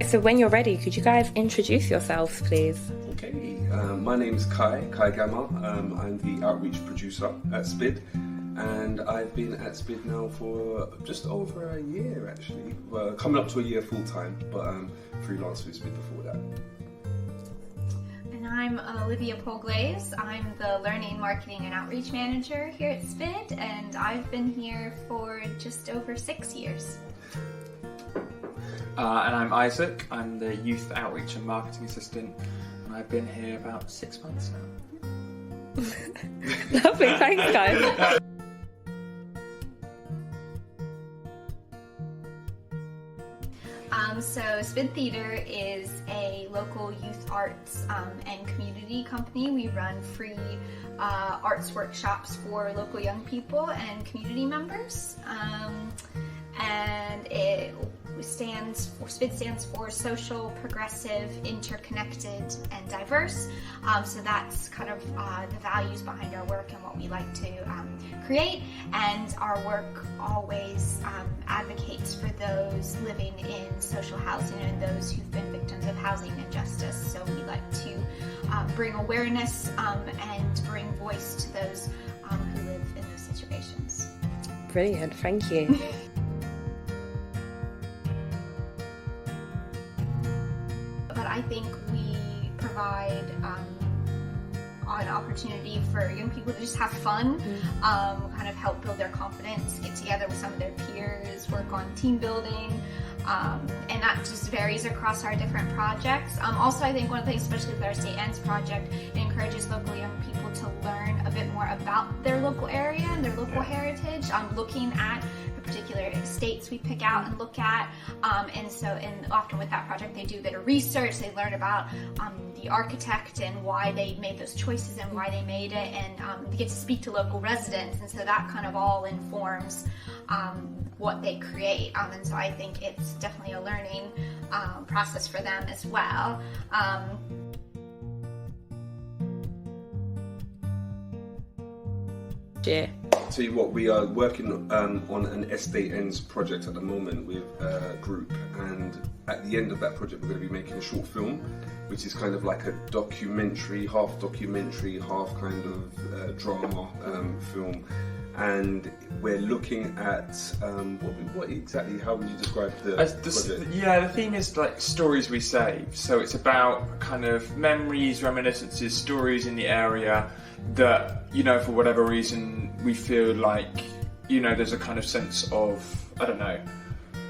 So when you're ready, could you guys introduce yourselves, please? Okay, my name's Kai Gamma. I'm the outreach producer at SPID, and I've been at SPID now for just over a year actually. Well, coming up to a year full time, but freelance with SPID before that. And I'm Olivia Polglaze. I'm the Learning, Marketing and Outreach Manager here at SPID, and I've been here for just over 6 years. And I'm Isaac. I'm the Youth Outreach and Marketing Assistant, and I've been here about 6 months now. Lovely, thanks guys. So SPID Theatre is a local youth arts and community company. We run free arts workshops for local young people and community members. And SPID stands for Social, Progressive, Interconnected, and Diverse. So that's kind of the values behind our work and what we like to create. And our work always advocates for those living in social housing and those who've been victims of housing injustice. So we like to bring awareness and bring voice to those who live in those situations. Brilliant, thank you. But I think we provide an opportunity for young people to just have fun, kind of help build their confidence, get together with some of their peers, work on team building, and that just varies across our different projects. Also, I think one of the things, especially with our State Ends project, it encourages local young people to learn a bit more about their local area and their local heritage, looking at the particular states we pick out and look at, and often with that project they do a bit of research, they learn about the architect and why they made those choices and why they made it, and they get to speak to local residents, and so that kind of all informs what they create, and so I think it's definitely a learning process for them as well. Yeah. Tell you what, we are working on an Estate Ends project at the moment with a group, and at the end of that project we're going to be making a short film, which is kind of like a documentary, half kind of drama film. And we're looking at what exactly? How would you describe the project? Yeah, the theme is like stories we save. So it's about kind of memories, reminiscences, stories in the area that, you know, for whatever reason we feel like, you know, there's a kind of sense of, I don't know,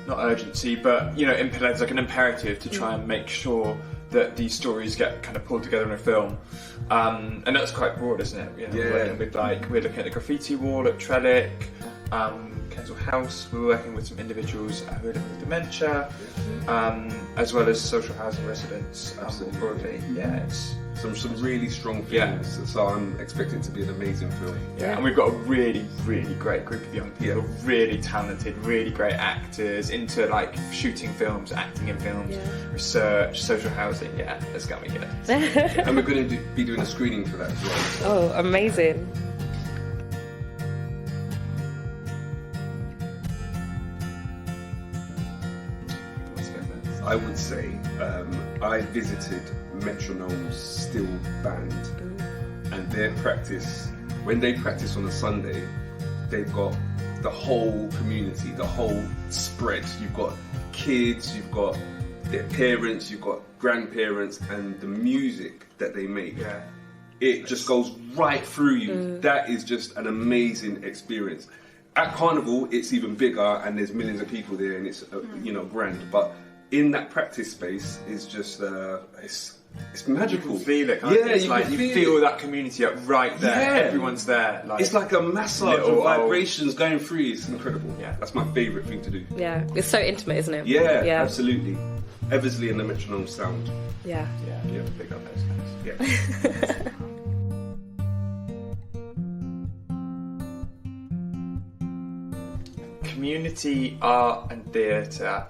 not urgency, but, you know, there's like an imperative to try and make sure that these stories get kind of pulled together in a film, and that's quite broad, isn't it? You know, Yeah. We're looking at the graffiti wall at Trellick, Kensal House. We're working with some individuals who are living with dementia, as well as social housing residents more broadly. Yeah, it's some really strong films, so I'm expecting it to be an amazing film. Yeah, and we've got a really, really great group of young people, really talented, really great actors into like shooting films, acting in films, research, social housing. Yeah, it's gonna be good. And we're going to be doing a screening for that as well. So. Oh, amazing. I would say I visited Metronome's Still Band, and their practice, when they practice on a Sunday, they've got the whole community, the whole spread. You've got kids, you've got their parents, you've got grandparents, and the music that they make, it just goes right through you. That is just an amazing experience. At Carnival, it's even bigger, and there's millions of people there, and it's you know, grand. But in that practice space is just it's magical. You can feel it. It's like you feel that community up right there. Yeah. Everyone's there. Like, it's like a massage of vibrations going through. It's incredible. Yeah, that's my favourite thing to do. Yeah, it's so intimate, isn't it? Yeah, absolutely. Eversley and the Metronome sound. Yeah. Big up those guys. Yeah. Community art and theatre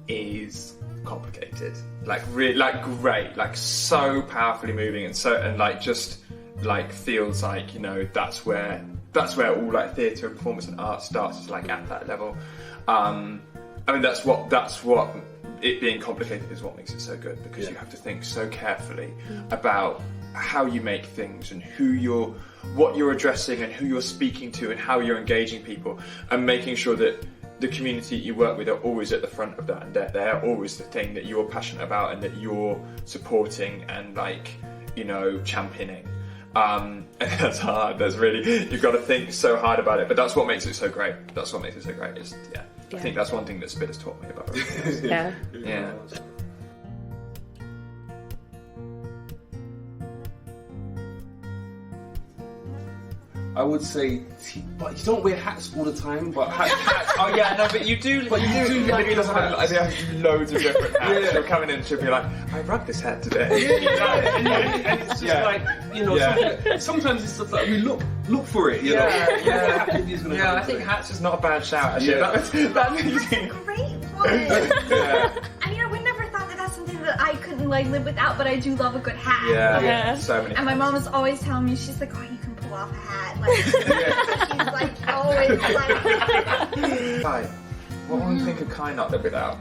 is complicated, like really, like great, like so powerfully moving, and like just like feels like, you know, that's where all like theatre and performance and art starts, is like at that level. I mean, that's what it being complicated is what makes it so good, because you have to think so carefully about how you make things and what you're addressing and who you're speaking to and how you're engaging people, and making sure that the community you work with are always at the front of that, and they're always the thing that you're passionate about and that you're supporting and championing. And that's hard. That's really, you've got to think so hard about it, but that's what makes it so great. I think that's one thing that SPID has taught me about everything else. Yeah. I would say, but you don't wear hats all the time. But hats. Oh yeah, no, but you do. But you do. Maybe doesn't have loads of different hats. Yeah. You're coming in and she'll be like, I rugged this hat today. And it's just like, sometimes it's stuff like we look for it. I think hats is not a bad shout. Actually, that's amazing. Great one. I mean, I would never thought that that's something that I couldn't live without, but I do love a good hat. Yeah. So many. And my mom was always telling me, she's like, oh, you can pull off a hat. She's always Kai, what one thing could Kai not live without?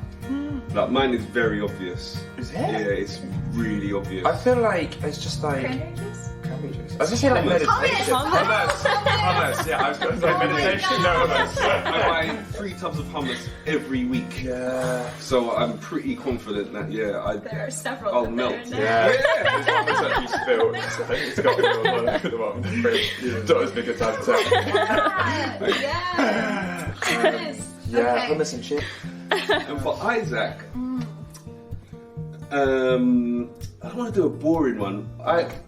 Like mine is very obvious. Is it? Yeah, it's really obvious. I feel like it's just like cranberry juice? cranberry juice. I was just saying like meditation. Hummus. Yeah, I was going to say meditation. No, hummus. I buy 3 tubs of hummus every week. Yeah. So I'm pretty confident that There are several. I'll in melt. there. Yeah. There's hummus that you spilled. So I think it's got to be one at the bottom of the fridge. Don't as big a time to tell. Yeah. Hummus. Yeah, Okay. hummus and chip. And for Isaac, I don't want to do a boring one.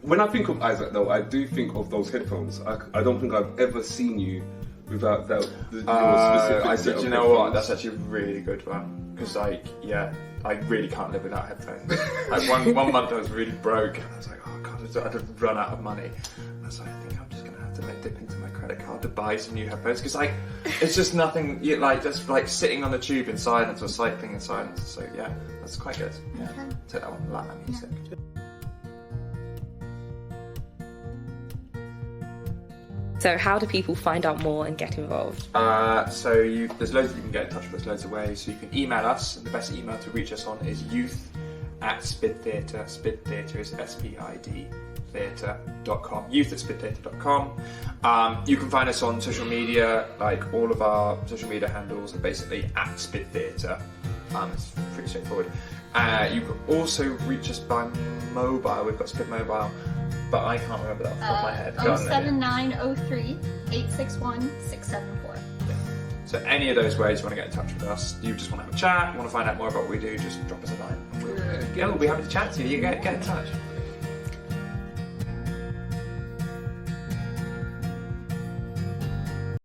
When I think of Isaac, though, I do think of those headphones. I don't think I've ever seen you without your specific I set said, of you know what? headphones. That's actually a really good one, because I really can't live without headphones. One month I was really broke, and I was like, oh god, I'd run out of money. And I was like, I think I'm just gonna have to dip into my credit card to buy some new headphones, because it's just nothing. Just sitting on the tube in silence or cycling in silence. So yeah, that's quite good. Yeah, take that one. Like that music. So how do people find out more and get involved? There's loads that you can get in touch with us, loads of ways. So you can email us, and the best email to reach us on is youth@SPID Theatre. SPID Theatre is SPID theatre.com. Youth@SPIDtheatre.com. You can find us on social media. All of our social media handles are basically @SPID Theatre. It's pretty straightforward. You can also reach us by mobile. We've got SPID Mobile, but I can't remember that off the top of my head. 07903 861 674. So any of those ways you want to get in touch with us, you just want to have a chat, want to find out more about what we do, just drop us a line. We'll be happy to chat to you. Get in touch.